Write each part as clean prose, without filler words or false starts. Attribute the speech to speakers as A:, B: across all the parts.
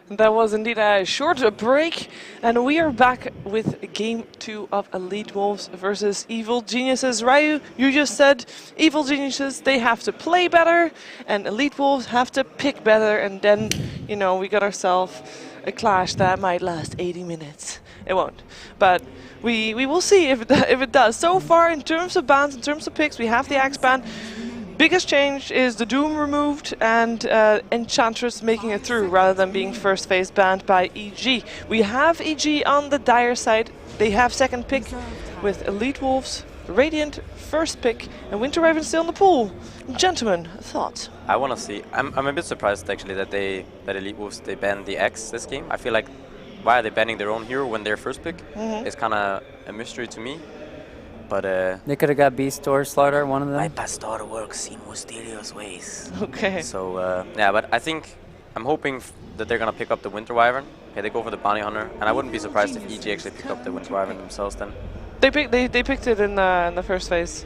A: That was indeed a short break, and we are back with game 2 of EWolves versus EWolves. Ryu, you just said EWolves, they have to play better, and EWolves have to pick better, and then, you know, we got ourselves a clash that might last 80 minutes. It won't, but we will see if it does. So far, in terms of bans, in terms of picks, we have the Axe ban. Biggest change is the Doom removed and Enchantress making it through rather than being first phase banned by EG. We have EG on the Dire side. They have second pick with EWolves, Radiant first pick, and Winter Raven still in the pool. Gentlemen, thoughts?
B: I want to see. I'm a bit surprised actually that EWolves they banned the X this game. I feel like why are they banning their own hero when they're first pick? It's kind of a mystery to me. But
C: they could have got Beast or Slaughter, one of them.
D: My pastor works in mysterious ways.
A: Okay.
B: So yeah, but I think I'm hoping that they're gonna pick up the Winter Wyvern. Okay, they go for the Bounty Hunter, and I wouldn't be surprised if EG actually picked up the Winter Wyvern themselves then.
A: They picked it in the first phase,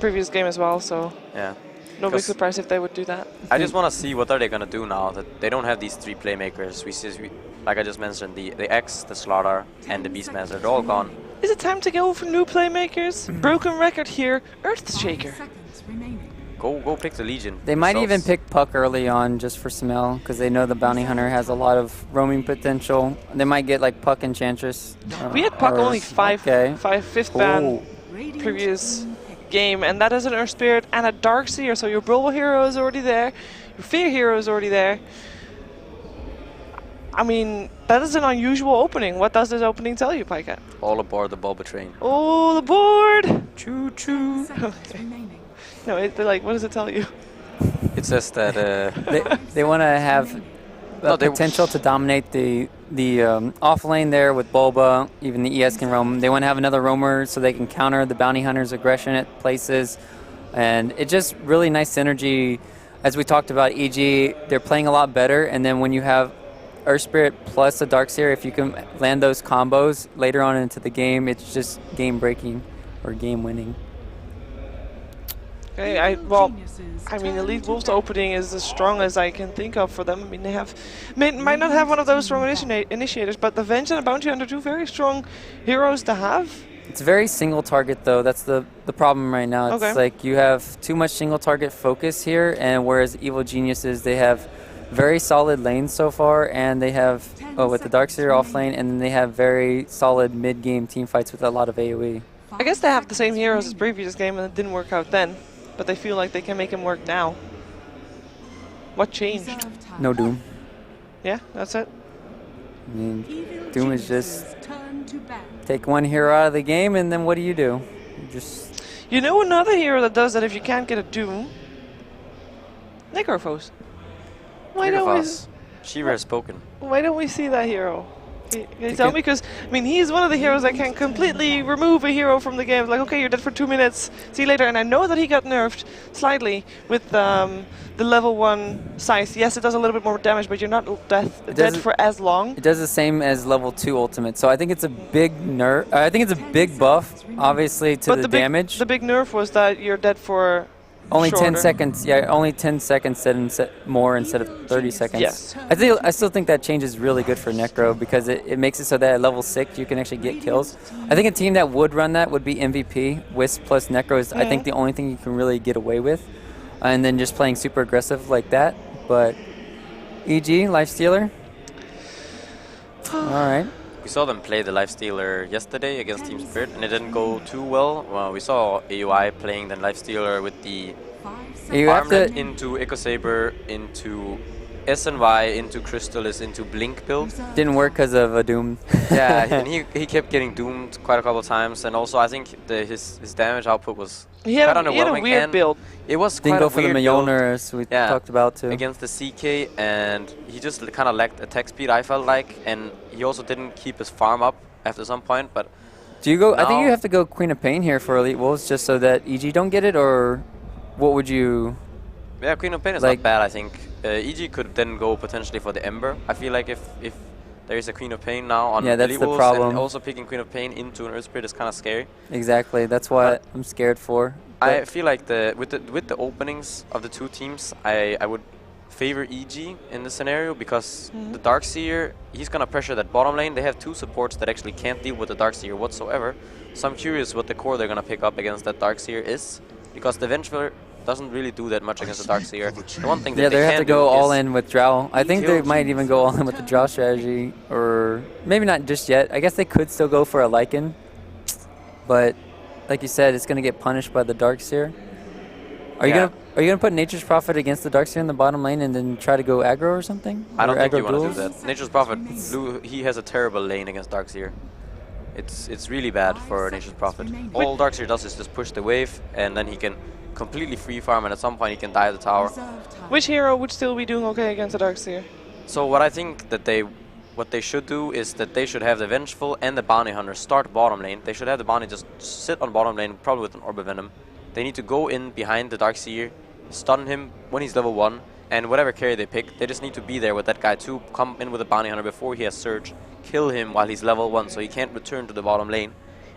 A: previous game as well. So
B: yeah,
A: no big surprise if they would do that.
B: I just want to see what are they gonna do now that they don't have these three playmakers. Like I just mentioned, the X, the Slaughter, and the Beastmaster. They're all gone.
A: Is it time to go for new playmakers? Broken record here, Earthshaker.
B: Go pick the Legion.
C: They might even pick Puck early on just for smell, because they know the Bounty Hunter has a lot of roaming potential. They might get like Puck Enchantress.
A: We had Puck only fifth ban previous game, and that is an Earth Spirit and a Darkseer, so your Brawl hero is already there, your Fear hero is already there. I mean, that is an unusual opening. What does this opening tell you, Pika?
B: All aboard the bo3.
A: All aboard!
B: Choo choo.
A: Okay. No, like, what does it tell you?
B: It says that
C: they want to have potential to dominate the off lane there with Bulba. Even the ES can roam. They want to have another roamer so they can counter the Bounty Hunter's aggression at places, and it's just really nice synergy. As we talked about, EG, they're playing a lot better, and then when you have Earth Spirit plus a Darkseer, if you can land those combos later on into the game, it's just game breaking or game winning.
A: Okay, I mean, EWolves opening is as strong as I can think of for them. I mean, they might not have one of those strong initiators, but the Venge and the Bounty Hunter, two very strong heroes to have.
C: It's very single target though. That's the problem right now. It's like you have too much single target focus here, and whereas EWolves, they have very solid lanes so far, and they have with the Darkseer off lane, and then they have very solid mid-game team fights with a lot of AoE.
A: I guess they have the same heroes as previous game, and it didn't work out then, but they feel like they can make them work now. What changed?
C: No Doom.
A: Yeah, that's it.
C: I mean, Doom is just take one hero out of the game, and then what do? You just...
A: You know another hero that does that if you can't get a Doom? Necrophos. Why don't we?
B: Shiva has spoken.
A: Why don't we see that hero? Can you tell me? Because I mean, he's one of the heroes that can completely remove a hero from the game. Like, okay, you're dead for 2 minutes. See you later. And I know that he got nerfed slightly with the level 1 Scythe. Yes, it does a little bit more damage, but you're not dead for as long.
C: It does the same as level 2 ultimate. So I think it's a big nerf. I think it's a big buff, obviously, to the damage.
A: The big nerf was that you're dead for.
C: Only
A: shorter.
C: 10 seconds, yeah, only 10 seconds more instead of 30 seconds.
A: Yes.
C: I still think that change is really good for Necro because it makes it so that at level 6 you can actually get kills. I think a team that would run that would be MVP. Wisp plus Necro is, I think, the only thing you can really get away with. And then just playing super aggressive like that. But EG, Lifestealer. All right.
B: We saw them play the Lifestealer yesterday against Team Spirit, and it didn't go too well. Well, we saw AUI playing the Lifestealer with the Armlet into Echo Saber, into SNY, into Crystallis, into Blink build.
C: Didn't work because of a Doom.
B: Yeah, and he kept getting doomed quite a couple of times, and also I think his damage output was quite underwhelming.
A: He had a weird build.
B: It was
C: Didn't
B: quite
C: go
B: a
C: for the
B: weird
C: Mjolnir, as we talked about too.
B: Against the CK, and he just kind of lacked attack speed, I felt like, and he also didn't keep his farm up after some point. But
C: do you go? I think you have to go Queen of Pain here for EWolves, just so that EG don't get it, or what would you?
B: Yeah, Queen of Pain is not bad. I think EG could then go potentially for the Ember. I feel like if there is a Queen of Pain now on
C: that's
B: EWolves,
C: the problem.
B: and also picking Queen of Pain into an Earth Spirit is kind of scary.
C: Exactly, that's what I'm scared for.
B: I feel like with the openings of the two teams, I would favor EG in this scenario because the Darkseer, he's gonna pressure that bottom lane. They have two supports that actually can't deal with the Darkseer whatsoever. So I'm curious what the core they're gonna pick up against that Darkseer is, because the Vengeful doesn't really do that much against the Darkseer. The one thing that
C: they have
B: can
C: to go
B: do
C: all
B: is
C: in with Drow. I think they might even go all in with the Drow strategy, or maybe not just yet. I guess they could still go for a Lycan, but like you said, it's gonna get punished by the Darkseer. Are you gonna put Nature's Prophet against the Darkseer in the bottom lane and then try to go aggro or something?
B: I don't think you
C: aggro
B: want to do that. Nature's Prophet, he has a terrible lane against Darkseer. It's really bad for Nature's Prophet. All Darkseer does is just push the wave, and then he can completely free farm, and at some point he can die at the tower.
A: Which hero would still be doing okay against the Darkseer?
B: So what I think that what they should do is that they should have the Vengeful and the Bounty Hunter start bottom lane. They should have the Bounty just sit on bottom lane, probably with an Orb of Venom. They need to go in behind the Darkseer, stun him when he's level 1, and whatever carry they pick, they just need to be there with that guy too, come in with a Bounty Hunter before he has Surge, kill him while he's level 1 so he can't return to the bottom lane,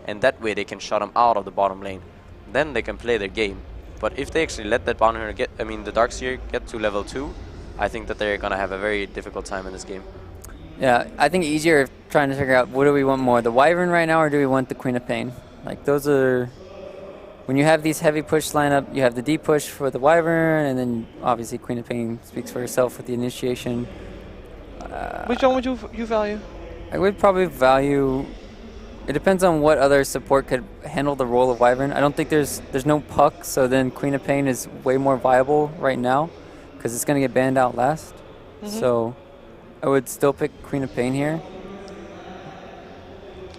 B: and that way they can shut him out of the bottom lane. Then they can play their game. But if they actually let that Bounty Hunter the Darkseer get to level 2, I think that they're gonna have a very difficult time in this game.
C: Yeah, I think easier trying to figure out what do we want more, the Wyvern right now or do we want the Queen of Pain? Like those are, when you have these heavy push lineup, you have the deep push for the Wyvern, and then obviously Queen of Pain speaks for herself with the initiation.
A: Which one would you value?
C: I would probably value, it depends on what other support could handle the role of Wyvern. I don't think there's no Puck, so then Queen of Pain is way more viable right now because it's going to get banned out last. So I would still pick Queen of Pain here.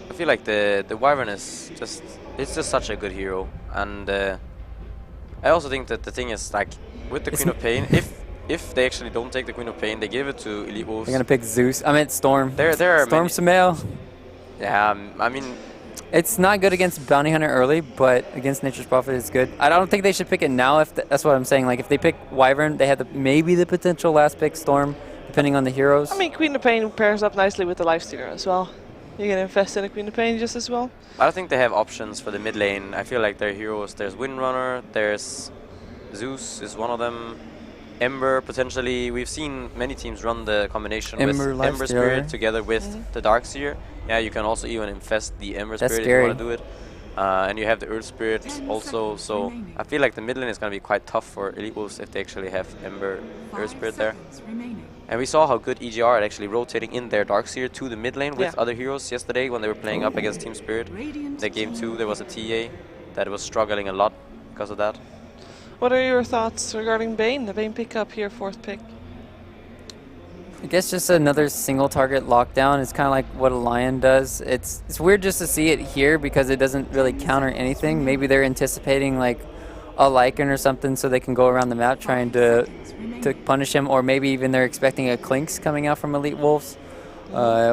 B: I feel like the Wyvern is just, it's just such a good hero, and I also think that the thing is, like, with the Queen of Pain, if they actually don't take the Queen of Pain, they give it to EWolves.
C: They're gonna pick Zeus. I meant Storm.
B: There are
C: Storm Sumail.
B: Yeah, I mean,
C: it's not good against Bounty Hunter early, but against Nature's Prophet it's good. I don't think they should pick it now. If that's what I'm saying. Like if they pick Wyvern, they have maybe the potential last pick Storm, depending on the heroes.
A: I mean, Queen of Pain pairs up nicely with the Lifestealer as well. You can invest in a Queen of Pain just as well.
B: I don't think they have options for the mid lane. I feel like their heroes, there's Windrunner, there's Zeus is one of them, Ember potentially. We've seen many teams run the combination with Ember Spirit together with the Darkseer. Yeah, you can also even infest the Ember Spirit if you want to do it. And you have the Earth Spirit also, so I feel like the mid lane is going to be quite tough for EWolves if they actually have Ember Earth Spirit there. And we saw how good EG are at actually rotating in their Darkseer to the mid lane with other heroes yesterday when they were playing up against Team Spirit. In the game 2 there was a TA that was struggling a lot because of that.
A: What are your thoughts regarding Bane, the Bane pickup here, 4th pick?
C: I guess just another single target lockdown is kind of like what a Lion does. It's weird just to see it here because it doesn't really counter anything. Maybe they're anticipating like a Lycan or something so they can go around the map trying to punish him, or maybe even they're expecting a Clinks coming out from EWolves,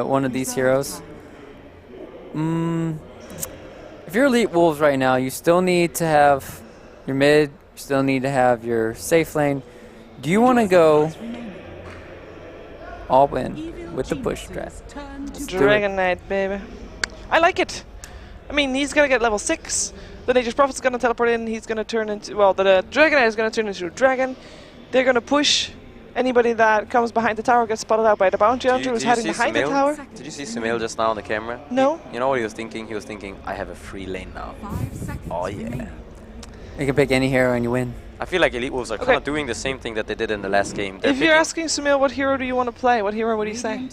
C: one of these heroes. If you're EWolves right now, you still need to have your mid, you still need to have your safe lane. Do you want to go all in with the push strat?
A: Dragon Knight, baby. I like it. I mean, he's going to get level 6. The Nature's Prophet's going to teleport in. He's going to turn into, well, the Dragon Knight is going to turn into a dragon. They're going to push. Anybody that comes behind the tower gets spotted out by the Bounty Hunter who's hiding behind the tower.
B: Did you see Sumail just now on the camera?
A: No.
B: You know what he was thinking? He was thinking, I have a free lane now. Oh yeah.
C: You can pick any hero and you win.
B: I feel like EWolves are kind of doing the same thing that they did in the last game.
A: If you're asking Sumail what hero do you want to play, what hero would he say?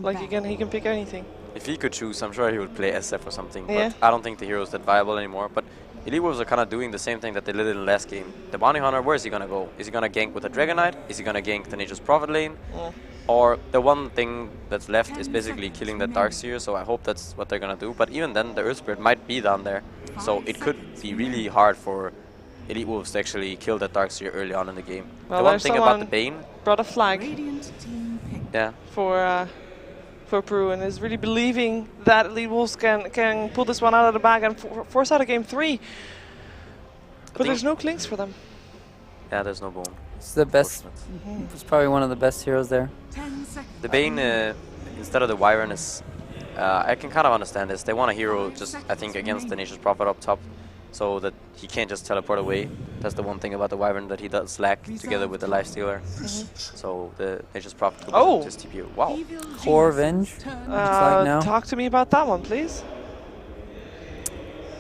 A: Like he can pick anything.
B: If he could choose, I'm sure he would play SF or something.
A: Yeah.
B: But I don't think the hero is that viable anymore. But EWolves are kind of doing the same thing that they did in the last game. The Bounty Hunter, where is he going to go? Is he going to gank with a Dragon Knight? Is he going to gank the Nature's Prophet lane? Or the one thing that's left is basically killing that Darkseer, so I hope that's what they're going to do. But even then, the Earth Spirit might be down there. So it could be really hard for EWolves to actually kill that Darkseer early on in the game.
A: Well,
B: the one thing about the Bane...
A: brought a flag for Peru and is really believing that EWolves can pull this one out of the bag and force out a game 3. But there's no Clinks for them.
B: Yeah, there's no Bone.
C: It's the best. It's probably one of the best heroes there.
B: The Bane, instead of the Wyvern, is... I can kind of understand this. They want a hero just, I think, against the Nature's Prophet up top. so that he can't just teleport away. That's the one thing about the Wyvern, that he does lag together with the Lifestealer. So they just profitable just TP. Wow.
C: Core Venge.
A: Talk to me about that one, please.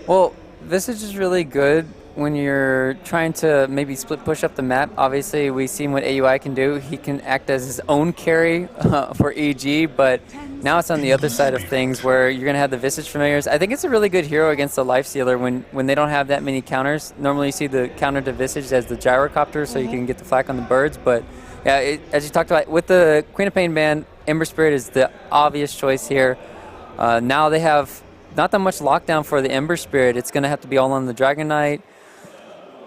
C: Well, Visage is really good when you're trying to maybe split push up the map. Obviously, we've seen what AUI can do. He can act as his own carry for EG, but now it's on the other side of things where you're going to have the Visage familiars. I think it's a really good hero against the Lifestealer when they don't have that many counters. Normally, you see the counter to Visage as the gyrocopter, so you can get the flak on the birds. But yeah, as you talked about, with the Queen of Pain ban, Ember Spirit is the obvious choice here. Now they have not that much lockdown for the Ember Spirit. It's going to have to be all on the Dragon Knight.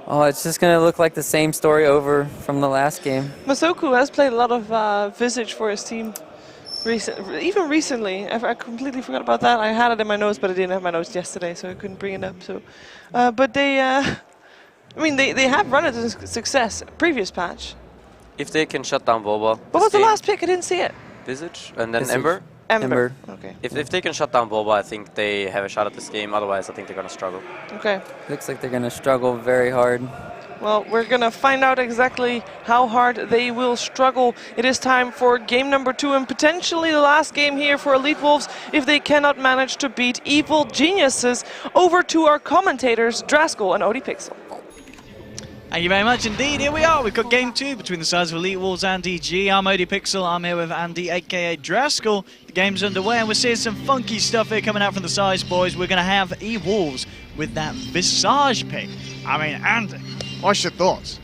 C: Oh, it's just going to look like the same story over from the last game.
A: Masoku has played a lot of Visage for his team, even recently. I completely forgot about that. I had it in my notes, but I didn't have my notes yesterday, so I couldn't bring it up. So, but they, I mean, they have run it to success. Previous patch.
B: If they can shut down Boba.
A: What was the last pick? I didn't see it.
B: Visage and then
C: Visage.
B: Ember.
A: Ember. Okay.
B: If they can shut down Boba, I think they have a shot at this game. Otherwise, I think they're going to struggle.
A: Okay.
C: Looks like they're going to struggle very hard.
A: Well, we're going to find out exactly how hard they will struggle. It is time for game number 2 and potentially the last game here for EWolves if they cannot manage to beat Evil Geniuses. Over to our commentators, Draskell and ODPixel.
E: Thank you very much indeed. Here we are. We've got game 2 between the sides of EWolves and EG. I'm ODPixel. I'm here with Andy, aka Draskell. The game's underway and we're seeing some funky stuff here coming out from the sides, boys. We're going to have EWolves with that Visage pick. I mean, Andy, what's your thoughts?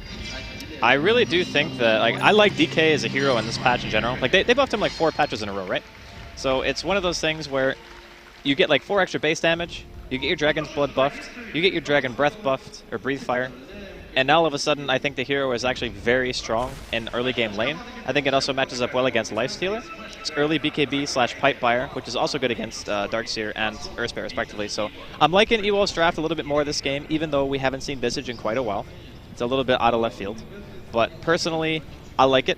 F: I really do think that, like, I like DK as a hero in this patch in general. Like, they buffed him like 4 patches in a row, right? So it's one of those things where you get like 4 extra base damage, you get your Dragon's Blood buffed, you get your Dragon Breath buffed, or Breathe Fire. And now all of a sudden, I think the hero is actually very strong in early game lane. I think it also matches up well against Lifestealer. It's early BKB/Pipe Buyer, which is also good against Darkseer and Earthspare respectively. So I'm liking EWolves draft a little bit more this game, even though we haven't seen Visage in quite a while. It's a little bit out of left field. But personally, I like it.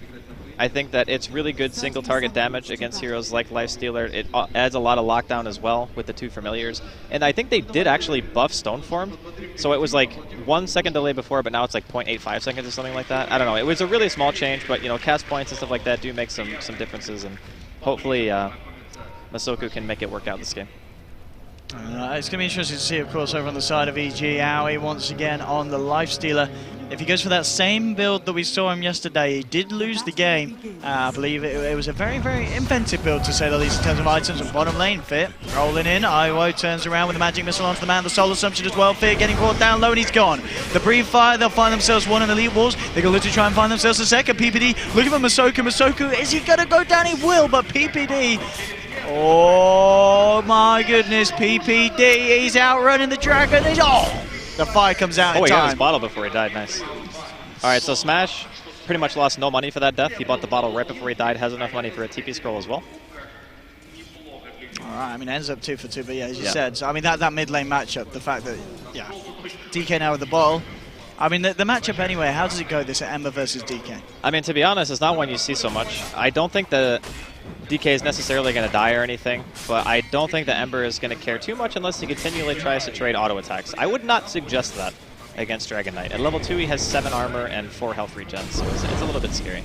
F: I think that it's really good single target damage against heroes like Lifestealer. It adds a lot of lockdown as well with the 2 familiars. And I think they did actually buff Stoneformed. So it was like 1 second delay before, but now it's like 0.85 seconds or something like that. I don't know. It was a really small change, but you know, cast points and stuff like that do make some differences. And hopefully Masoku can make it work out this game.
E: It's going to be interesting to see, of course, over on the side of EG, Aoi once again on the Lifestealer. If he goes for that same build that we saw him yesterday, he did lose the game. I believe it was a very, very inventive build, to say the least, in terms of items. And bottom lane, Fit rolling in. Io turns around with the magic missile onto the man. The soul assumption as well. Fit getting brought down low and he's gone. The Breathe Fire, they'll find themselves one in EWolves. They're going to literally try and find themselves a second. PPD looking for Masoku. Masoku, is he going to go down? He will, but PPD... Oh my goodness, PPD, he's outrunning the dragon. The fire comes out in
F: he
E: time.
F: got his bottle before he died, nice. Alright, so Smash pretty much lost no money for that death. He bought the bottle right before he died, has enough money for a TP scroll as well.
E: Alright, I mean, ends up 2 for 2, but yeah, as you said, so, I mean, that mid lane matchup, the fact that, yeah, DK now with the bottle. I mean, the matchup anyway, how does it go, this Ember versus DK?
F: I mean, to be honest, it's not one you see so much. I don't think the DK is necessarily going to die or anything, but I don't think the Ember is going to care too much unless he continually tries to trade auto attacks. I would not suggest that against Dragon Knight. At level 2, he has 7 armor and 4 health regen, so it's a little bit scary.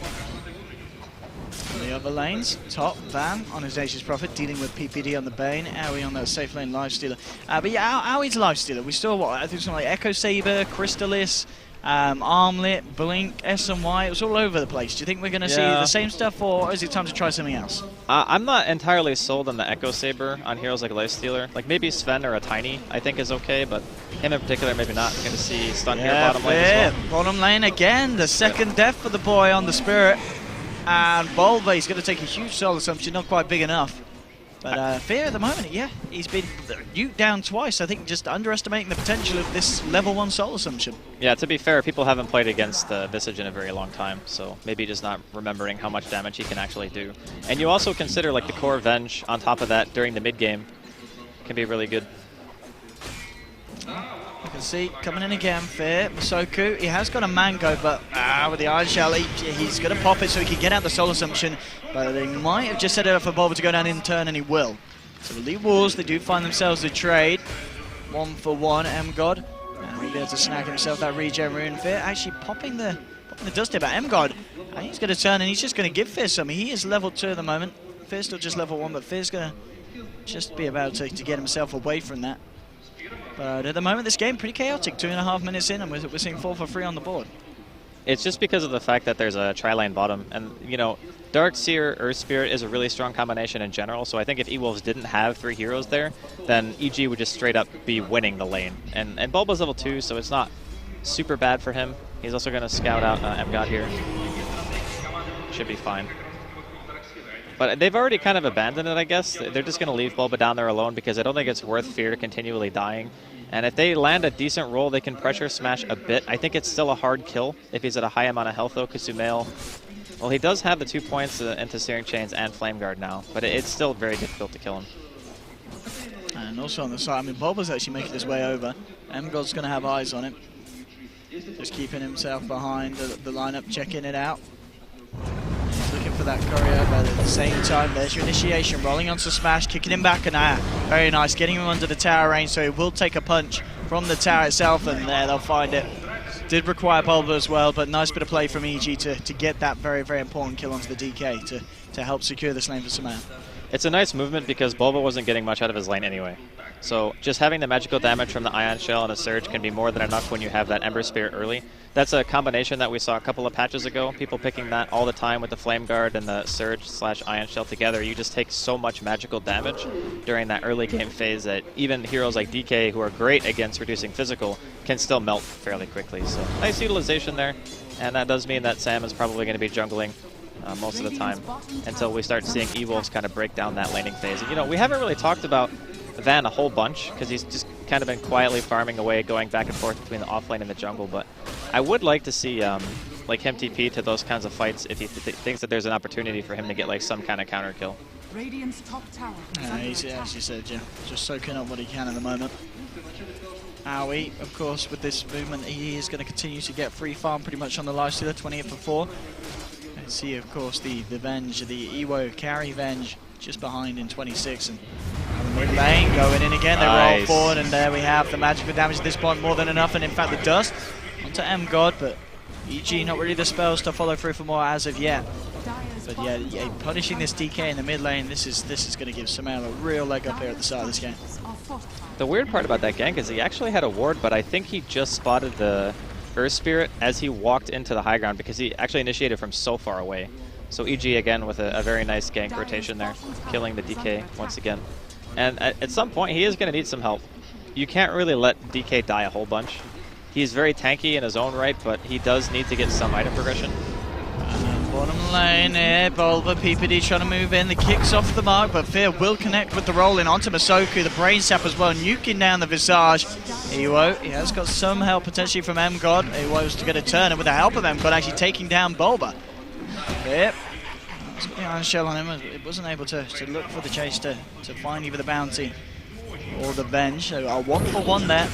E: The other lanes, top, Van on his Nature's Prophet, dealing with PPD on the Bane, Aoi on that safe lane Lifestealer. But yeah, Aoi's Lifestealer, we saw what, I think something like Echo Saber, Crystallis, Armlet, Blink, SNY, it was all over the place. Do you think we're going to see the same stuff, or is it time to try something else?
F: I'm not entirely sold on the Echo Saber on heroes like Lifestealer. Like maybe Sven or a Tiny, I think is okay, but him in particular, maybe not. I'm going to see stun here bottom lane as well.
E: Bottom lane again, the second death for the boy on the Spirit. And Bolva, he's going to take a huge soul assumption, not quite big enough. But Fear at the moment, yeah, he's been nuked down twice. I think just underestimating the potential of this level 1 soul assumption.
F: Yeah, to be fair, people haven't played against Visage in a very long time, so maybe just not remembering how much damage he can actually do. And you also consider like the core Venge on top of that during the mid game can be really good.
E: You can see coming in again, Fear. Masoku, he has got a Mango, but with the Iron Shell, he's going to pop it so he can get out the Soul Assumption. But they might have just set it up for Bulba to go down in turn, and he will. So the EWolves, they do find themselves a trade. 1 for 1, M-God. And he'll be able to snag himself that regen rune. Fear actually popping the dust here, but MGod, I think he's going to turn and he's just going to give Fear some. He is level 2 at the moment. Fear's still just level 1, but Fear's going to just be about to get himself away from that. But at the moment, this game pretty chaotic. 2.5 minutes in, and we're seeing 4 for 3 on the board.
F: It's just because of the fact that there's a tri-lane bottom, and you know, Dark Seer, Earth Spirit is a really strong combination in general, so I think if EWolves didn't have 3 heroes there, then EG would just straight up be winning the lane. And Bulba's level 2, so it's not super bad for him. He's also going to scout out MGod here. Should be fine. But they've already kind of abandoned it, I guess. They're just going to leave Bulba down there alone because I don't think it's worth Fear continually dying. And if they land a decent roll, they can pressure smash a bit. I think it's still a hard kill if he's at a high amount of health, though, because Sumail, well, he does have the 2 points into Searing Chains and Flame Guard now, but it's still very difficult to kill him.
E: And also on the side, I mean, Bulba's actually making his way over. MGod's going to have eyes on him. Just keeping himself behind the lineup, checking it out. He's looking for that courier, but at the same time, there's your initiation. Rolling onto Smash, kicking him back, and very nice. Getting him under the tower range, so he will take a punch from the tower itself, and there they'll find it. Did require Bulba as well, but nice bit of play from EG to get that very, very important kill onto the DK to help secure this lane for Sumail.
F: It's a nice movement because Bulba wasn't getting much out of his lane anyway. So just having the magical damage from the Ion Shell and a Surge can be more than enough when you have that Ember Spirit early. That's a combination that we saw a couple of patches ago. People picking that all the time with the Flame Guard and the Surge/Ion Shell together. You just take so much magical damage during that early game phase that even heroes like DK, who are great against reducing physical, can still melt fairly quickly. So nice utilization there. And that does mean that Sam is probably going to be jungling most of the time until we start seeing EWolves kind of break down that laning phase. And, you know, we haven't really talked about Van a whole bunch because he's just kind of been quietly farming away, going back and forth between the offlane and the jungle. But I would like to see like him TP to those kinds of fights if he thinks that there's an opportunity for him to get like some kind of counter kill.
G: Radiant's top tower.
E: He's, as you said, yeah, just soaking up what he can at the moment. Aoi, of course, with this movement, he is going to continue to get free farm pretty much on the lifestealer, 28 for 4. And see, of course, the Venge, the Ewo carry Venge just behind in 26. And mid lane going in again, they roll forward, and there we have the magical damage at this point, more than enough. And in fact, the dust onto MGod, but EG not really the spells to follow through for more as of yet. But yeah, punishing this DK in the mid lane, this is going to give Sumail a real leg up here at the start of this game.
F: The weird part about that gank is he actually had a ward, but I think he just spotted the Earth Spirit as he walked into the high ground because he actually initiated from so far away. So EG again with a very nice gank rotation there, killing the DK once again. And at some point he is going to need some help. You can't really let DK die a whole bunch. He's very tanky in his own right, but he does need to get some item progression.
E: Bottom lane here, Bulba, PPD trying to move in. The kick's off the mark, but Fear will connect with the roll in onto Masoku. The Brain Sap as well, nuking down the Visage. Ewo, he has got some help potentially from MGod. Ewo's to get a turn, and with the help of MGod actually taking down Bulba. Yep. He's got the Iron Shell on him. It wasn't able to look for the chase to find either the bounty or the Venge. So a 1-for-1 there.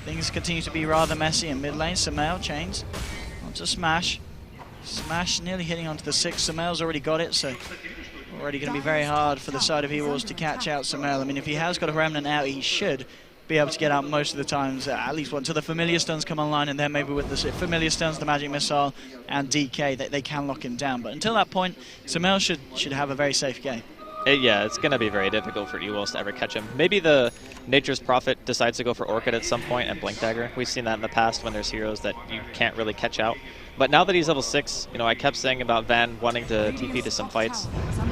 E: Things continue to be rather messy in mid lane. Sumail chains onto Smash. Smash nearly hitting onto the 6. Sumail's already got it, so already going to be very hard for the side of EWolves to catch out Sumail. I mean, if he has got a Remnant out, he should be able to get out most of the times, at least until the Familiar Stuns come online, and then maybe with the Familiar Stuns, the Magic Missile, and DK, they can lock him down. But until that point, Sumail should have a very safe game.
F: Yeah, it's going to be very difficult for EWolves to ever catch him. Maybe the Nature's Prophet decides to go for Orchid at some point and Blink Dagger. We've seen that in the past when there's heroes that you can't really catch out. But now that he's level 6, you know, I kept saying about Van wanting to TP to some fights.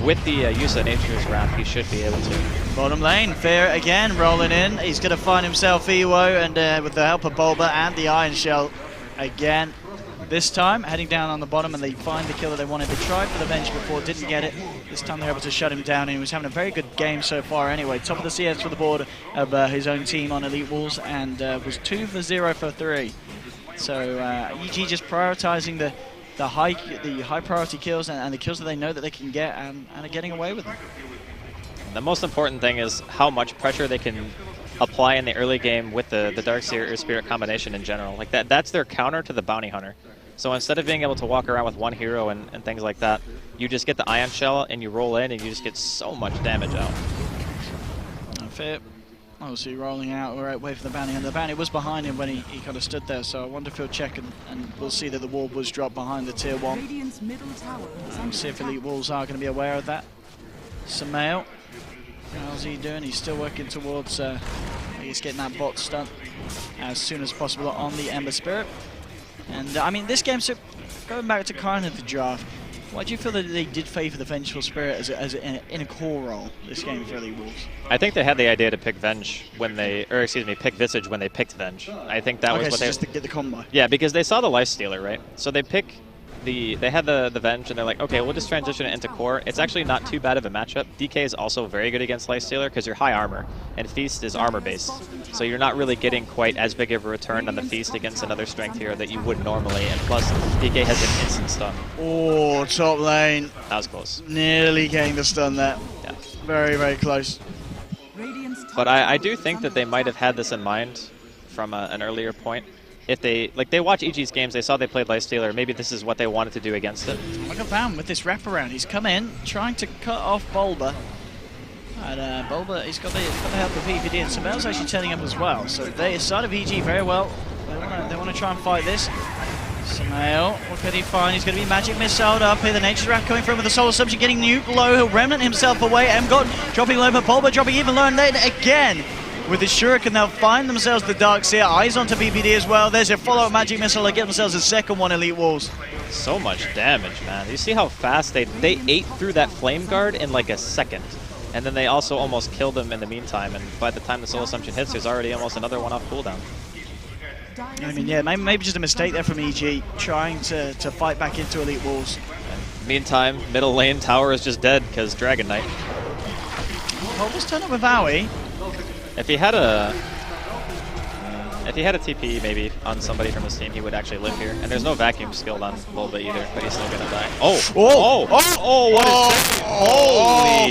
F: With the use of Nature's Wrath, he should be able to.
E: Bottom lane, Fear again rolling in. He's going to find himself Ewo, and with the help of Bulba and the Iron Shell again. This time, heading down on the bottom, and they find the kill that they wanted. They tried for the Venge before, didn't get it. This time they're able to shut him down, and he was having a very good game so far anyway. Top of the CS for the board of his own team on EWolves, and was 2 for 0 for 3. So EG just prioritizing the high priority kills and the kills that they know that they can get, and are getting away with them.
F: The most important thing is how much pressure they can apply in the early game with the Darkseer Earth Spirit combination in general. Like that's their counter to the Bounty Hunter. So instead of being able to walk around with one hero and things like that, you just get the Ion Shell and you roll in and you just get so much damage out.
E: Fair. Obviously rolling out right way for the bounty, and the bounty was behind him when he kind of stood there, so I wonder if he'll check and we'll see that the wall was dropped behind the tier 1. See if EWolves are going to be aware of that. Samael, how's he doing? He's still working towards he's getting that bot stun as soon as possible on the Ember Spirit. And I mean, this game, so going back to kind of the draft, why do you feel that they did favour the Vengeful Spirit in a core role this game for EWolves?
F: I think they had the idea to pick Venge when they, or excuse me, pick Visage when they picked Venge. I think that was what
E: so
F: they
E: just to get the combo.
F: Yeah, because they saw the Lifestealer, right? So they pick they had the Venge, and they're like, okay, we'll just transition it into core. It's actually not too bad of a matchup. DK is also very good against Lifestealer because you're high armor, and Feast is armor based. So you're not really getting quite as big of a return on the Feast against another strength hero that you would normally, and plus DK has an instant stun.
E: Oh, top lane.
F: That was close.
E: Nearly getting the stun there.
F: Yeah.
E: Very, very close.
F: But I do think that they might have had this in mind from an earlier point. If they watch EG's games, they saw they played Lifestealer, maybe this is what they wanted to do against it.
E: Look at Van with this wraparound. He's come in, trying to cut off Bulba. And Bulba, he's got the help of PPD, and Samel's actually turning up as well. So they side of EG very well. They want to try and fight this. Samel, what could he find? He's going to be magic missiled up here. The Nature's Wrath coming through with the Soul Assumption, getting nuked low. He'll remnant himself away. Emgot dropping low, but Bulba dropping even lower. And then again, with the Shuriken, they'll find themselves the Darkseer. Eyes onto BBD as well. There's a follow-up magic missile. They get themselves a second one, EWolves.
F: So much damage, man. You see how fast they ate through that Flame Guard in like a second. And then they also almost killed him in the meantime. And by the time the Soul Assumption hits, there's already almost another one off cooldown.
E: I mean, yeah, maybe just a mistake there from EG, trying to fight back into EWolves.
F: Meantime, middle lane tower is just dead because Dragon Knight.
E: Bulba's turned up with Owie.
F: If he had a TP maybe on somebody from his team, he would actually live here. And there's no vacuum skilled on Bulba either, but he's still gonna die. Holy!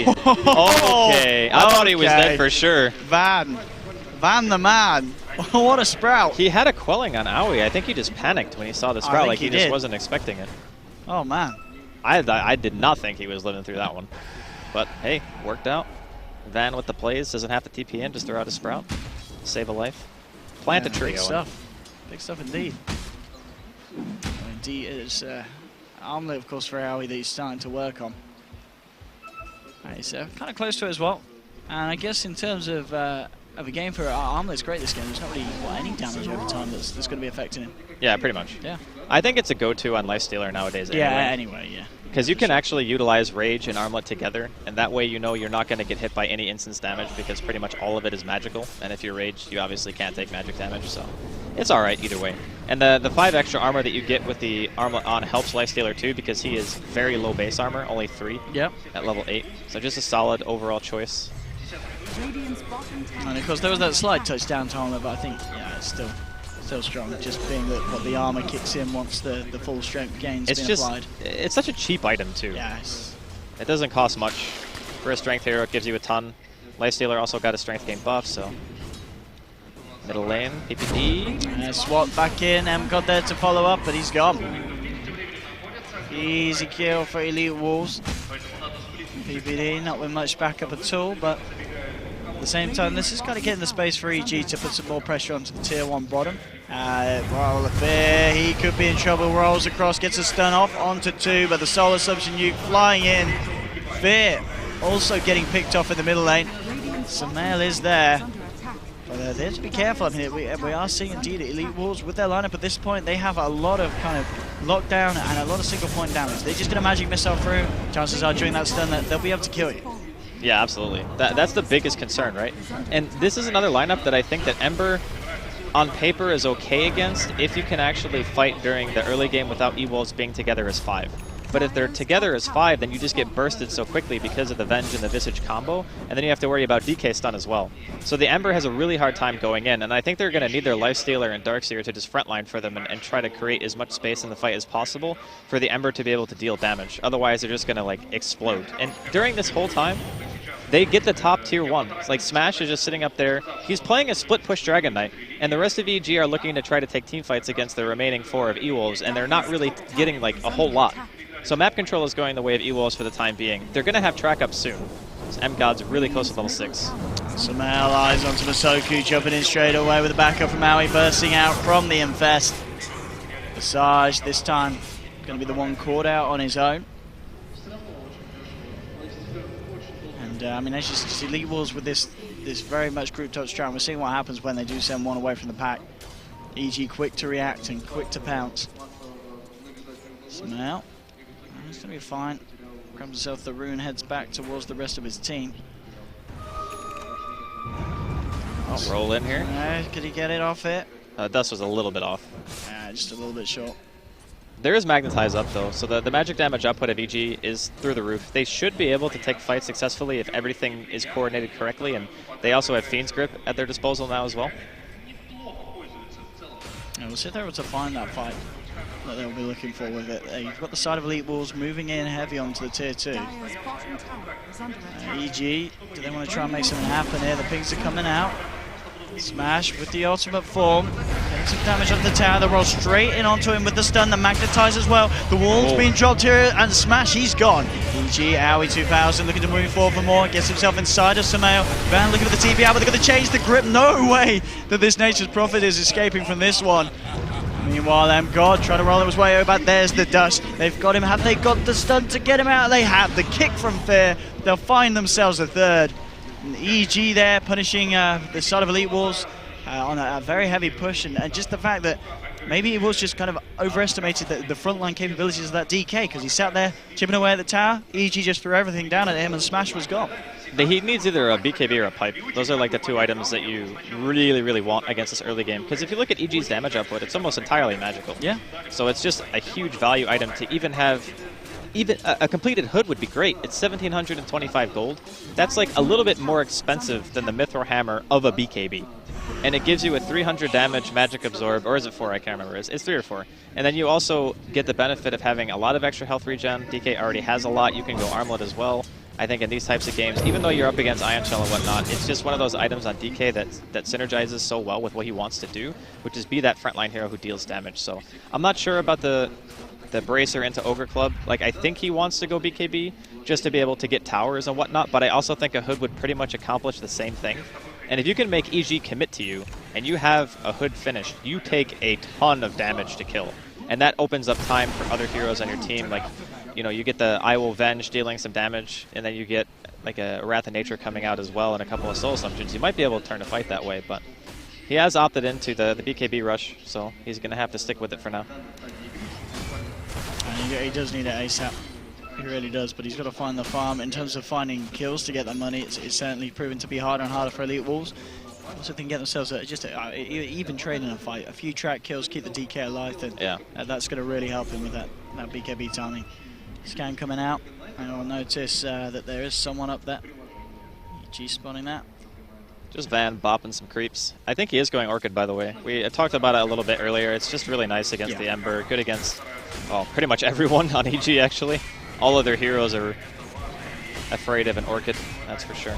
F: Okay, I thought he was dead for sure.
E: Van the man. What a sprout.
F: He had a quelling on Owie. I think he just panicked when he saw the sprout, like he just wasn't expecting it.
E: Oh man.
F: I did not think he was living through that one. But hey, worked out. Van with the plays, doesn't have to TP in, just throw out a sprout. Save a life. Plant a tree.
E: Big stuff. Big stuff indeed. Indeed, it's Armlet, of course, for Owie that he's starting to work on. Right, so kind of close to it as well. And I guess in terms of a game for Armlet, it's great this game. There's not really any damage over time that's going to be affecting him.
F: Yeah, pretty much.
E: Yeah.
F: I think it's a go-to on Lifestealer nowadays anyway.
E: Yeah, anyway, yeah.
F: Because you can actually utilize Rage and Armlet together, and that way you know you're not going to get hit by any instance damage because pretty much all of it is magical. And if you're Raged, you obviously can't take magic damage, so it's alright either way. And the 5 extra armor that you get with the Armlet on helps Lifestealer too because he is very low base armor, only 3 at level 8. So just a solid overall choice.
E: And of course there was that slight touchdown to Armlet, but I think it's still strong, just being that what the armor kicks in once the full strength gain's been applied.
F: It's such a cheap item too.
E: Yes.
F: It doesn't cost much. For a strength hero, it gives you a ton. Lifestealer also got a strength gain buff, so. Middle lane, PPD.
E: Swat back in, got there to follow up, but he's gone. Easy kill for EWolves. PPD not with much backup at all, but at the same time, this is kind of getting the space for EG to put some more pressure onto the tier 1 bottom. Roll Fair, he could be in trouble, rolls across, gets a stun off onto 2, but the Soul Assumption nuke flying in. Fair also getting picked off in the middle lane. Samel is there. But they have to be careful. I mean, we are seeing indeed EWolves with their lineup at this point. They have a lot of kind of lockdown and a lot of single point damage. They just get a magic missile through. Chances are during that stun that they'll be able to kill you.
F: Yeah, absolutely. That's the biggest concern, right? And this is another lineup that I think that Ember on paper is okay against if you can actually fight during the early game without EWolves being together as 5. But if they're together as 5, then you just get bursted so quickly because of the Venge and the Visage combo, and then you have to worry about DK stun as well. So the Ember has a really hard time going in, and I think they're going to need their Lifestealer and Darkseer to just frontline for them and try to create as much space in the fight as possible for the Ember to be able to deal damage. Otherwise, they're just going to like explode. And during this whole time, they get the top tier 1. It's like Smash is just sitting up there. He's playing a split push Dragon Knight, and the rest of EG are looking to try to take team fights against the remaining 4 of EWolves, and they're not really getting like a whole lot. So map control is going the way of EWolves for the time being. They're going to have track up soon. So M-God's really close to level 6.
E: Sumail eyes onto Masoku, jumping in straight away with the backup from Maui, bursting out from the Infest. Visage this time going to be the one caught out on his own. And I mean, as you see, EWolves with this very much grouped up strat, we're seeing what happens when they do send one away from the pack. EG quick to react and quick to pounce. Sumail, he's going to be fine. Grabs himself the rune, heads back towards the rest of his team.
F: I'll roll in here.
E: Could he get it off it?
F: Dust was a little bit off.
E: Just a little bit short.
F: There is Magnetize up though, so the magic damage output of EG is through the roof. They should be able to take fights successfully if everything is coordinated correctly, and they also have Fiend's Grip at their disposal now as well.
E: Yeah, we'll see if they're able to find that fight that they'll be looking for with it. You've got the side of EWolves moving in heavy onto the tier 2. EG, do they want to try and make something happen here? The pings are coming out. Smash with the ultimate form. Getting some damage on the tower. They roll straight in onto him with the stun. The Magnetize as well. The wall's being dropped here, and Smash, he's gone. EG, Aoi 2000 looking to move forward for more. Gets himself inside of Sumail. Van looking at the TP out, but they're going to change the grip. No way that this Nature's Prophet is escaping from this one. Meanwhile, God trying to roll his way over. There's the dust. They've got him. Have they got the stun to get him out? They have. The kick from Fear. They'll find themselves a third. And EG there punishing the side of EWolves on a very heavy push, and just the fact that maybe EWolves just kind of overestimated the frontline capabilities of that DK, because he sat there chipping away at the tower. EG just threw everything down at him and Smash was gone.
F: He needs either a BKB or a pipe. Those are like the two items that you really, really want against this early game. Because if you look at EG's damage output, it's almost entirely magical.
E: Yeah.
F: So it's just a huge value item to even have. Even a completed hood would be great. It's 1,725 gold. That's like a little bit more expensive than the Mithril Hammer of a BKB. And it gives you a 300 damage magic absorb, or is it 4? I can't remember. It's 3 or 4. And then you also get the benefit of having a lot of extra health regen. DK already has a lot. You can go armlet as well. I think in these types of games, even though you're up against Ion Shell and whatnot, it's just one of those items on DK that synergizes so well with what he wants to do, which is be that frontline hero who deals damage. So I'm not sure about the Bracer into Ogre Club. Like, I think he wants to go BKB just to be able to get towers and whatnot, but I also think a hood would pretty much accomplish the same thing. And if you can make EG commit to you, and you have a hood finished, you take a ton of damage to kill. And that opens up time for other heroes on your team. Like, you know, you get the I Will Venge dealing some damage, and then you get like a Wrath of Nature coming out as well and a couple of Soul Assumptions. You might be able to turn a fight that way, but he has opted into the BKB rush, so he's going to have to stick with it for now.
E: He does need it ASAP. He really does, but he's got to find the farm. In terms of finding kills to get that money, it's certainly proven to be harder and harder for EWolves. Also, they can get themselves even trading a fight. A few track kills, keep the DK alive, then that's going to really help him with that BKB timing. Scan coming out, and I'll notice that there is someone up there. EG spotting that.
F: Just Van bopping some creeps. I think he is going Orchid, by the way. We talked about it a little bit earlier. It's just really nice against the Ember. Good against, well, pretty much everyone on EG, actually. All of their heroes are afraid of an Orchid, that's for sure.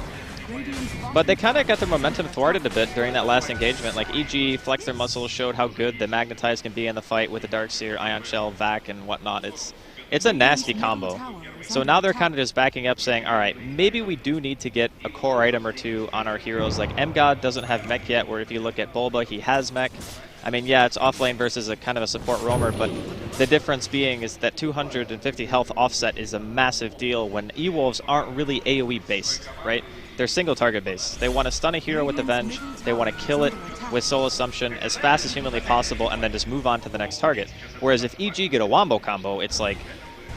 F: But they kind of got their momentum thwarted a bit during that last engagement. Like, EG flexed their muscles, showed how good the Magnetize can be in the fight with the Darkseer, Ion Shell, Vac, and whatnot. It's a nasty combo. So now they're kind of just backing up saying, all right, maybe we do need to get a core item or two on our heroes. Like, MGod doesn't have mech yet, where if you look at Bulba, he has mech. I mean, yeah, it's offlane versus a kind of a support roamer, but the difference being is that 250 health offset is a massive deal when EWolves aren't really AoE based, right? They're single target based. They want to stun a hero with the Venge, they want to kill it with Soul Assumption as fast as humanly possible, and then just move on to the next target. Whereas if EG get a wombo combo, it's like,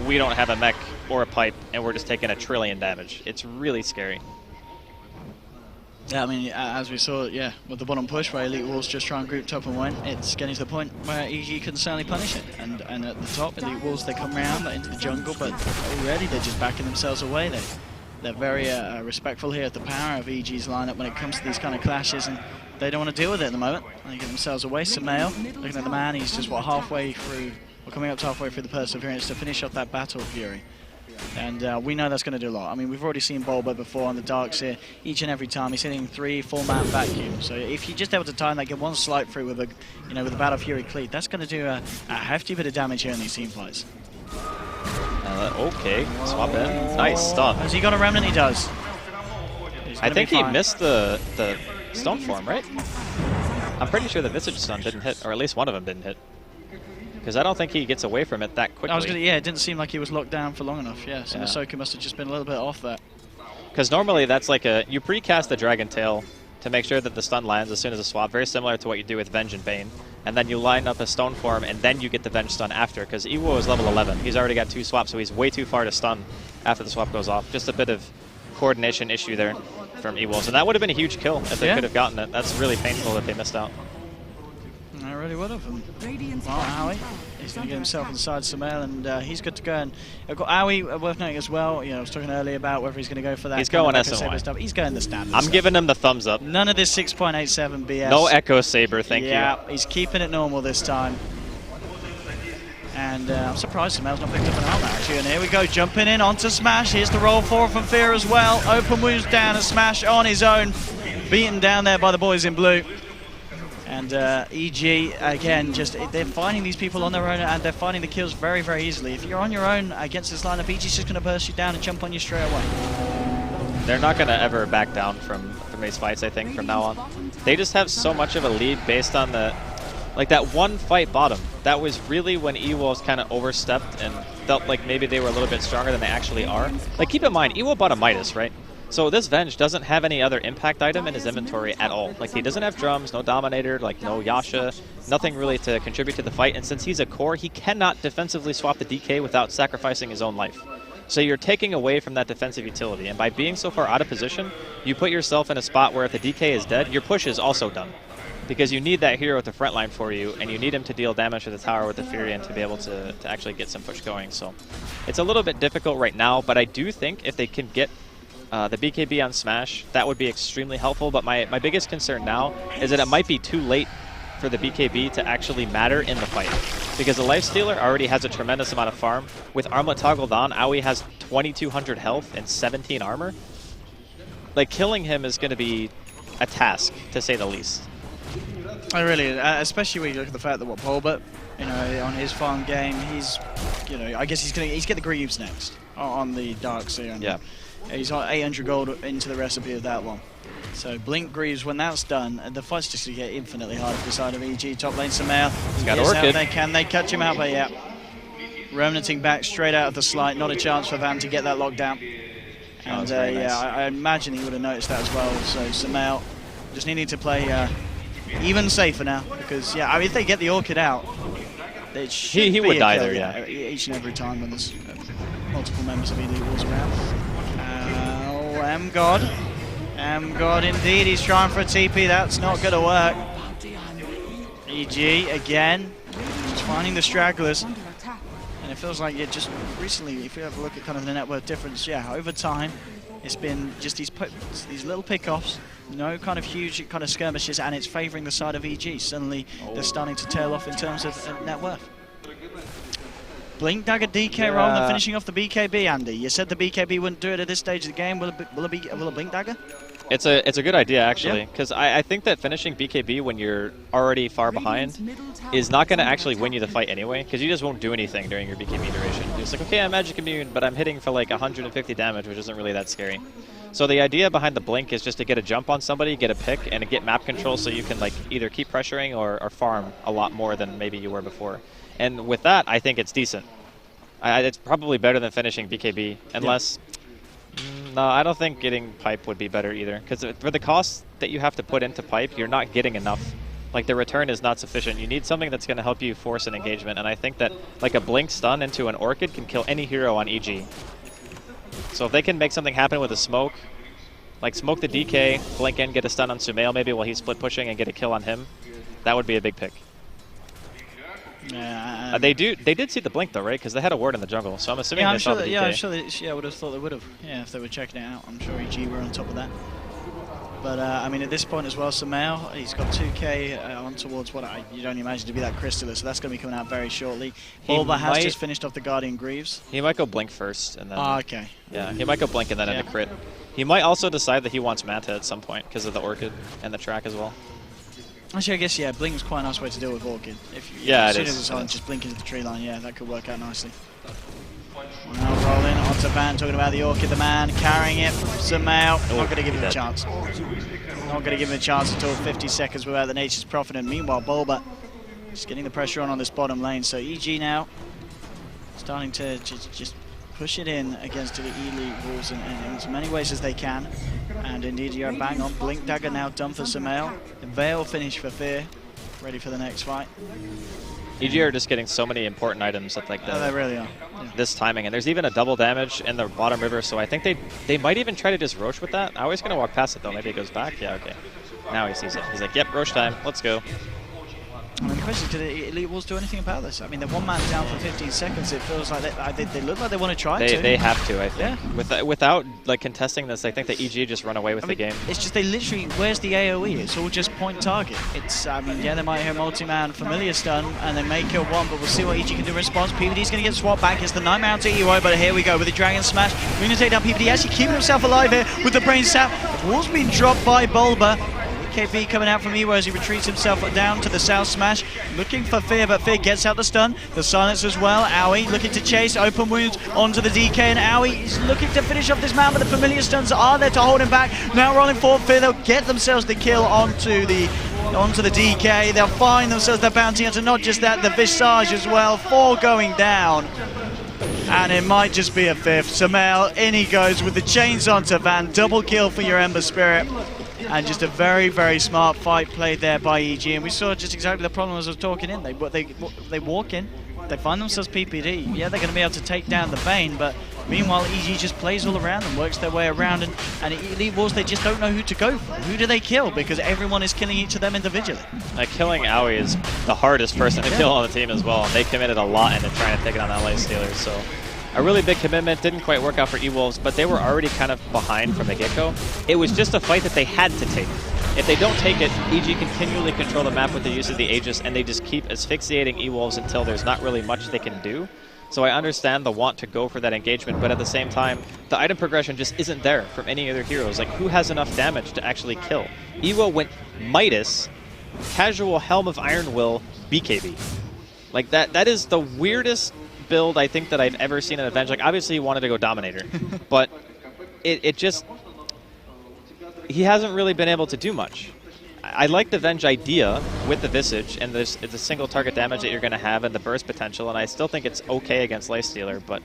F: we don't have a mech or a pipe, and we're just taking 1 trillion damage. It's really scary.
E: Yeah, I mean, as we saw, with the bottom push where EWolves just try and group top and win, it's getting to the point where EG can certainly punish it. And at the top, EWolves, they come around into the jungle, but already they're just backing themselves away. They're very respectful here at the power of EG's lineup when it comes to these kind of clashes, and they don't want to deal with it at the moment. They get themselves away. Sumail, looking at the man, he's just, halfway through, or coming up to halfway through the Perseverance to finish off that Battle Fury. And we know that's going to do a lot. I mean, we've already seen Bulba before on the Darkseer. Each and every time he's hitting 3 full-man vacuum. So if you're just able to time that, get one slight through with a Battle Fury cleat, that's going to do a hefty bit of damage here in these team fights.
F: Okay, swap in. Nice stun.
E: Has he got a remnant? He does.
F: I think he missed the stone form, right? I'm pretty sure the Visage Stun didn't hit, or at least one of them didn't hit. Because I don't think he gets away from it that quickly.
E: Yeah, it didn't seem like he was locked down for long enough, yeah. So Ahsoka must have just been a little bit off that.
F: Because normally that's like you precast the Dragon Tail to make sure that the stun lands as soon as a swap, very similar to what you do with Venge and Bane. And then you line up a stone form, and then you get the Venge stun after, because Ewo is level 11. He's already got 2 swaps, so he's way too far to stun after the swap goes off. Just a bit of coordination issue there from EWolves. And that would have been a huge kill if they could have gotten it. That's really painful that they missed out.
E: I really would have. Well, Aoi, he's going to get himself inside Sumail, and he's good to go. And I've got Aoi, worth noting as well. You know, I was talking earlier about whether he's going to go for that.
F: He's going SMY.
E: Stuff. He's going the standard.
F: I'm giving him the thumbs up.
E: None of this 6.87 BS.
F: No Echo Saber, thank you.
E: Yeah, he's keeping it normal this time. And I'm surprised Sumail's not picked up an armor actually. And here we go, jumping in onto Smash. Here's the roll forward from Fear as well. Open wounds down, and Smash on his own, beaten down there by the boys in blue. And EG, again, they're finding these people on their own, and they're finding the kills very, very easily. If you're on your own against this lineup, EG's just going to burst you down and jump on you straight away.
F: They're not going to ever back down from these fights, I think, from now on. They just have so much of a lead based on that one fight bottom. That was really when EWolves kind of overstepped and felt like maybe they were a little bit stronger than they actually are. Like, keep in mind, EWolves bought a Midas, right? So this Venge doesn't have any other impact item in his inventory at all. Like, he doesn't have drums, no Dominator, like no Yasha, nothing really to contribute to the fight. And since he's a core, he cannot defensively swap the DK without sacrificing his own life. So you're taking away from that defensive utility. And by being so far out of position, you put yourself in a spot where if the DK is dead, your push is also done. Because you need that hero at the front line for you, and you need him to deal damage to the tower with the Fury and to be able to actually get some push going. So it's a little bit difficult right now, but I do think if they can get the BKB on Smash, that would be extremely helpful. But my biggest concern now is that it might be too late for the BKB to actually matter in the fight. Because the Lifestealer already has a tremendous amount of farm. With Armlet toggled on, Aoi has 2200 health and 17 armor. Like, killing him is going to be a task, to say the least.
E: I really, especially when you look at the fact that Bulba, you know, on his farm game, he's, you know, I guess he's get the Greaves next on the Dark Sea. Yeah. He's got 800 gold into the recipe of that one. So Blink Greaves, when that's done, the fight's just going to get infinitely harder for the side of EG. Top lane Sumail.
F: He's got Orchid.
E: Can they catch him out? But yeah, Remnanting back straight out of the slide. Not a chance for Van to get that lockdown. And yeah, nice. I imagine he would have noticed that as well. So Sumail just needing to play even safer now, because yeah, I mean, if they get the Orchid out, he would die there. Yeah, each and every time when there's multiple members of EWolves around. M-God indeed, he's trying for a TP, that's not going to work. EG again, just finding the stragglers. And it feels like it just recently, if you have a look at kind of the net worth difference, yeah, over time, it's been just these little pick-offs, no kind of huge kind of skirmishes, and it's favouring the side of EG. Suddenly, they're starting to tail off in terms of net worth. Blink Dagger DK roll and finishing off the BKB, Andy. You said the BKB wouldn't do it at this stage of the game. Will it Blink Dagger?
F: It's a good idea, actually, because I think that finishing BKB when you're already far behind is not going to actually win you the fight anyway, because you just won't do anything during your BKB duration. You're just like, okay, I'm magic immune, but I'm hitting for like 150 damage, which isn't really that scary. So the idea behind the Blink is just to get a jump on somebody, get a pick, and get map control so you can like either keep pressuring or farm a lot more than maybe you were before. And with that, I think it's decent. It's probably better than finishing BKB, unless... No, I don't think getting Pipe would be better either, because for the cost that you have to put into Pipe, you're not getting enough. Like, the return is not sufficient. You need something that's going to help you force an engagement, and I think that like a Blink stun into an Orchid can kill any hero on EG. So if they can make something happen with a smoke, like smoke the DK, Blink in, get a stun on Sumail maybe while he's split pushing and get a kill on him, that would be a big pick. Yeah, they did see the Blink though, right? Because they had a ward in the jungle, so I'm assuming they saw the DK.
E: Yeah, I'm sure I would have thought they would have. Yeah, if they were checking it out, I'm sure EG were on top of that. But I mean, at this point as well, Sumail, he's got 2k on towards what you don't imagine to be that Crystallis, so that's going to be coming out very shortly. Bulba has just finished off the Guardian Greaves.
F: He might go Blink first, and then.
E: Oh, okay.
F: Yeah, he might go Blink and then end a crit. He might also decide that he wants Manta at some point because of the Orchid and the track as well.
E: Actually, I guess, yeah, Blink is quite a nice way to deal with Orchid. As soon as it's on, just blink into the tree line, yeah, that could work out nicely. Now rolling on onto Van, talking about the Orchid, the man carrying it. Sumail, not going to give him a chance. Not going to give him a chance until 50 seconds without the Nature's Prophet. And meanwhile, Bulba just getting the pressure on this bottom lane. So EG now starting to just push it in against the EWolves in as many ways as they can. And indeed, you're bang on. Blink Dagger now done for Sumail. Veil finish for Fear. Ready for the next fight.
F: EG are just getting so many important items at like
E: they really are. Yeah.
F: This timing, and there's even a double damage in the bottom river, so I think they might even try to just Roche with that. I was going to walk past it though, maybe it goes back. Yeah, okay. Now he sees it. He's like, yep, Roche time, let's go.
E: I mean, the question is, did EWolves do anything about this? I mean, they're one man down for 15 seconds. It feels like they look like they want to try to.
F: They have to, I think.
E: Yeah.
F: Without like contesting this, I think that EG just run away with the game.
E: It's just they literally, where's the AoE? It's all just point target. It's, I mean, yeah, they might hear multi-man familiar stun, and they may kill one, but we'll see what EG can do in response. PVD's going to get swapped back. It's the Nightmare out to EY, but here we go with the Dragon Smash. We're going to take down PVD, actually keeping himself alive here with the Brain Sap. The wall's been dropped by Bulba. KP coming out from EWO as he retreats himself down to the South Smash, looking for Fear, but Fear gets out the stun. The silence as well. Owie looking to chase, open wounds onto the DK, and Owie is looking to finish off this man, but the familiar stuns are there to hold him back. Now rolling forward, Fear, they'll get themselves the kill onto the DK. They'll find themselves the bounty hunter, not just that, the Visage as well. 4 going down. And it might just be a 5th. Sumail, in he goes with the chains onto Van. Double kill for your Ember Spirit. And just a very, very smart fight played there by EG. And we saw just exactly the problem as I was talking in. They walk in, they find themselves PPD. Yeah, they're going to be able to take down the Bane, but meanwhile, EG just plays all around them, works their way around, and EWolves, they just don't know who to go for. Who do they kill? Because everyone is killing each of them individually.
F: Killing Owie is the hardest person to kill on the team as well. And they committed a lot into trying to take it on LA Steelers. So a really big commitment. Didn't quite work out for EWolves, but they were already kind of behind from the get-go. It was just a fight that they had to take. If they don't take it, EG continually control the map with the use of the Aegis, and they just keep asphyxiating EWolves until there's not really much they can do. So I understand the want to go for that engagement, but at the same time, the item progression just isn't there from any other heroes. Like, who has enough damage to actually kill? EWO went Midas, casual Helm of Iron Will, BKB. Like, that is the weirdest build I think that I've ever seen in Avenge. Like, obviously he wanted to go Dominator, but it just, he hasn't really been able to do much. I like the Venge idea with the Visage, and it's a single target damage that you're going to have and the burst potential, and I still think it's okay against Lifestealer, but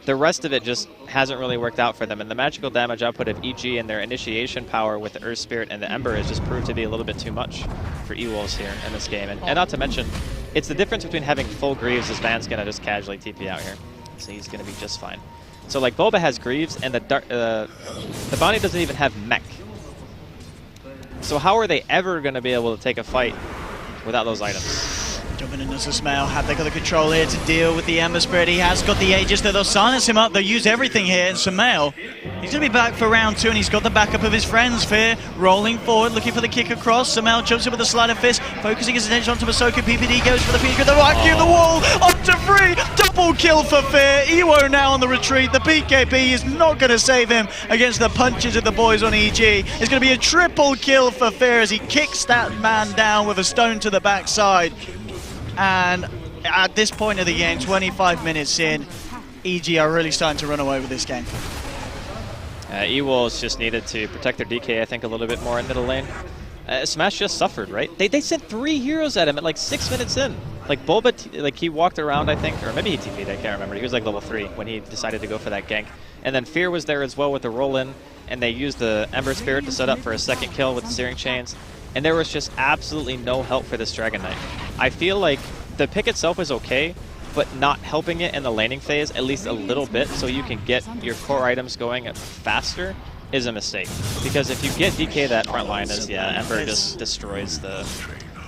F: the rest of it just hasn't really worked out for them, and the magical damage output of EG and their initiation power with the Earth Spirit and the Ember has just proved to be a little bit too much for EWolves here in this game. And not to mention, it's the difference between having full Greaves as Van's going to just casually TP out here, so he's going to be just fine. So like Boba has Greaves, and the bounty doesn't even have mech. So how are they ever going to be able to take a fight without those items?
E: Jumping in as a Sumail, have they got the control here to deal with the Ember Spirit? He has got the Aegis there, they'll silence him up, they'll use everything here, and Sumail, he's going to be back for round 2, and he's got the backup of his friends. Fear rolling forward, looking for the kick across. Sumail jumps in with a sleight of fist, focusing his attention onto Masoka. PPD goes for the Phoenix with the IQ, the wall, up to 3, double kill for Fear. EWO now on the retreat, the BKB is not going to save him against the punches of the boys on EG. It's going to be a triple kill for Fear as he kicks that man down with a stone to the backside. And at this point of the game, 25 minutes in, EG are really starting to run away with this game.
F: EWolves just needed to protect their DK, I think, a little bit more in middle lane. Smash just suffered, right? They sent 3 heroes at him at like 6 minutes in. Like Boba, like he walked around, I think, or maybe he TP'd, I can't remember. He was like level 3 when he decided to go for that gank. And then Fear was there as well with the roll-in, and they used the Ember Spirit to set up for a second kill with the Searing Chains. And there was just absolutely no help for this Dragon Knight. I feel like the pick itself is okay, but not helping it in the laning phase at least a little bit so you can get your core items going faster is a mistake. Because if you get DK that front line, Ember just destroys the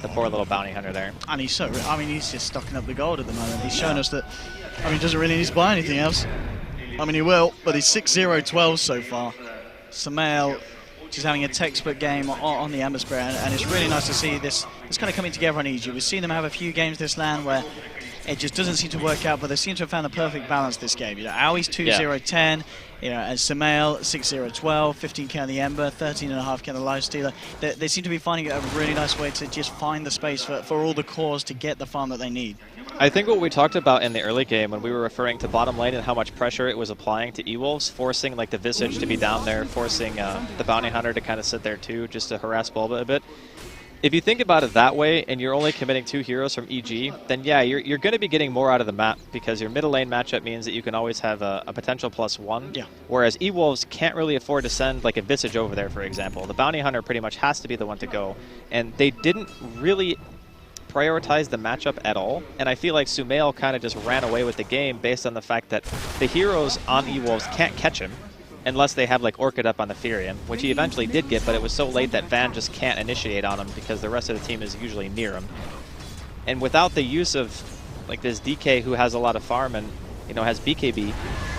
F: poor little bounty hunter there.
E: And he's so, I mean, he's just stocking up the gold at the moment. He's shown us that, I mean, he doesn't really need to buy anything else. I mean, he will, but he's 6-0-12 so far. Sumail, just having a textbook game on the Ember Spirit, and it's really nice to see this kind of coming together on EG. We've seen them have a few games this LAN where it just doesn't seem to work out, but they seem to have found the perfect balance this game. You know, Owie's 2-0-10, you know, and Sumail 6-0-12, 15k on the Ember, 13.5k on the Lifestealer. They seem to be finding a really nice way to just find the space for all the cores to get the farm that they need.
F: I think what we talked about in the early game when we were referring to bottom lane and how much pressure it was applying to EWolves, forcing like the Visage to be down there, forcing the Bounty Hunter to kind of sit there too, just to harass Bulba a bit. If you think about it that way, and you're only committing 2 heroes from EG, then yeah, you're going to be getting more out of the map, because your middle lane matchup means that you can always have a potential +1.
E: Yeah.
F: Whereas EWolves can't really afford to send like a Visage over there, for example. The Bounty Hunter pretty much has to be the one to go, and they didn't really prioritize the matchup at all, and I feel like Sumail kind of just ran away with the game based on the fact that the heroes on EWolves can't catch him unless they have like Orchid up on the Furion, which he eventually did get, but it was so late that Van just can't initiate on him because the rest of the team is usually near him. And without the use of like this DK who has a lot of farm and, you know, has BKB,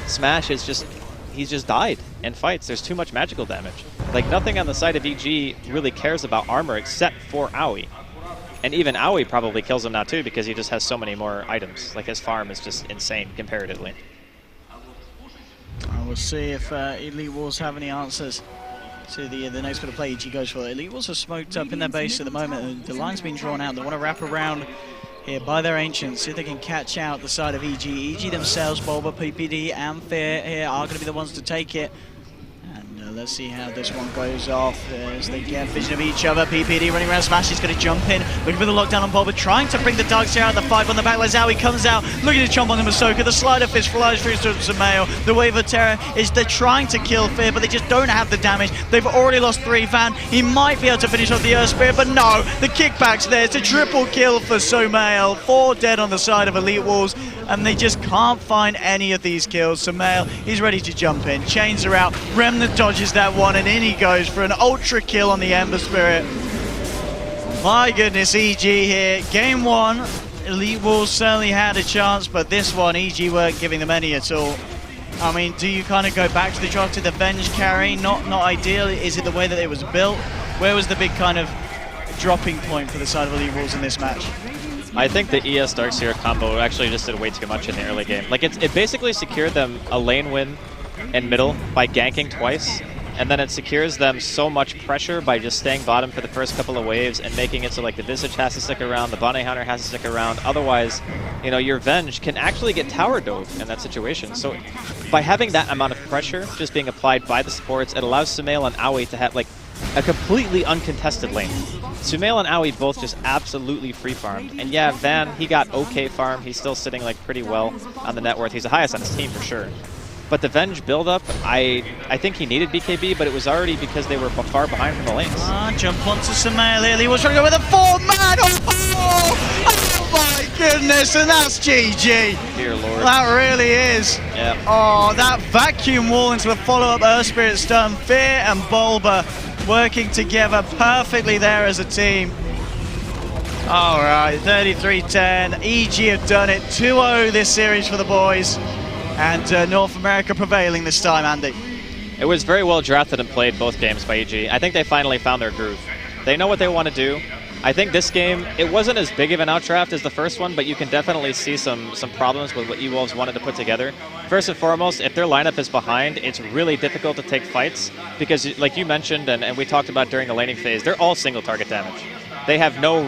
F: Smash is just, he's just died in fights. There's too much magical damage. Like nothing on the side of EG really cares about armor except for Aoi. And even Aoi probably kills him now too, because he just has so many more items. Like his farm is just insane comparatively.
E: I will see if EWolves have any answers to the next bit of play EG goes for. EWolves are smoked up in their base at the moment, and the line's been drawn out. They want to wrap around here by their Ancients, see if they can catch out the side of EG. EG themselves, Bulba, PPD, and Fear here are going to be the ones to take it. Let's see how this one goes off as they get vision of each other. PPD running around Smash, he's going to jump in, looking for the lockdown on Bulba, trying to bring the Dark Seer out of the fight on the back. Lazawi comes out, looking to chomp on the Masoka. The Slider Fist flies through to Sumail. The Wave of Terror is they're trying to kill Fear, but they just don't have the damage. They've already lost 3 Van. He might be able to finish off the Earth Spirit, but no, the kickback's there. It's a triple kill for Sumail. 4 dead on the side of EWolves, and they just can't find any of these kills. Sumail, he's ready to jump in. Chains are out. Remnant dodges that one, and in he goes for an ultra kill on the Ember Spirit. My goodness, EG here. Game 1, EWolves certainly had a chance, but this one, EG weren't giving them any at all. I mean, do you kind of go back to the draft to the Venge carry? Not ideal. Is it the way that it was built? Where was the big kind of dropping point for the side of EWolves in this match?
F: I think the ES Darkseer combo actually just did way too much in the early game. Like it basically secured them a lane win in middle by ganking twice, and then it secures them so much pressure by just staying bottom for the first couple of waves and making it so like the Visage has to stick around, the Bounty Hunter has to stick around. Otherwise, you know, your Venge can actually get tower dove in that situation. So by having that amount of pressure just being applied by the supports, it allows Sumail and Aoi to have like a completely uncontested lane. Sumail and Aoi both just absolutely free farmed. And yeah, Van, he got okay farm. He's still sitting like pretty well on the net worth. He's the highest on his team for sure. But the Venge build-up, I think he needed BKB, but it was already because they were far behind from the lanes.
E: Jump onto Sumail here. He was trying to go with a 4-man. Oh my goodness, and that's GG.
F: Dear Lord.
E: That really is.
F: Yeah.
E: Oh, that vacuum wall into the follow-up Earth Spirit stun. Fear and Bulba working together perfectly there as a team. All right, 33-10. EG have done it. 2-0 this series for the boys. And North America prevailing this time, Andy.
F: It was very well drafted and played both games by EG. I think they finally found their groove. They know what they want to do. I think this game, it wasn't as big of an outdraft as the first one, but you can definitely see some problems with what EWolves wanted to put together. First and foremost, if their lineup is behind, it's really difficult to take fights because, like you mentioned and we talked about during the laning phase, they're all single target damage. They have no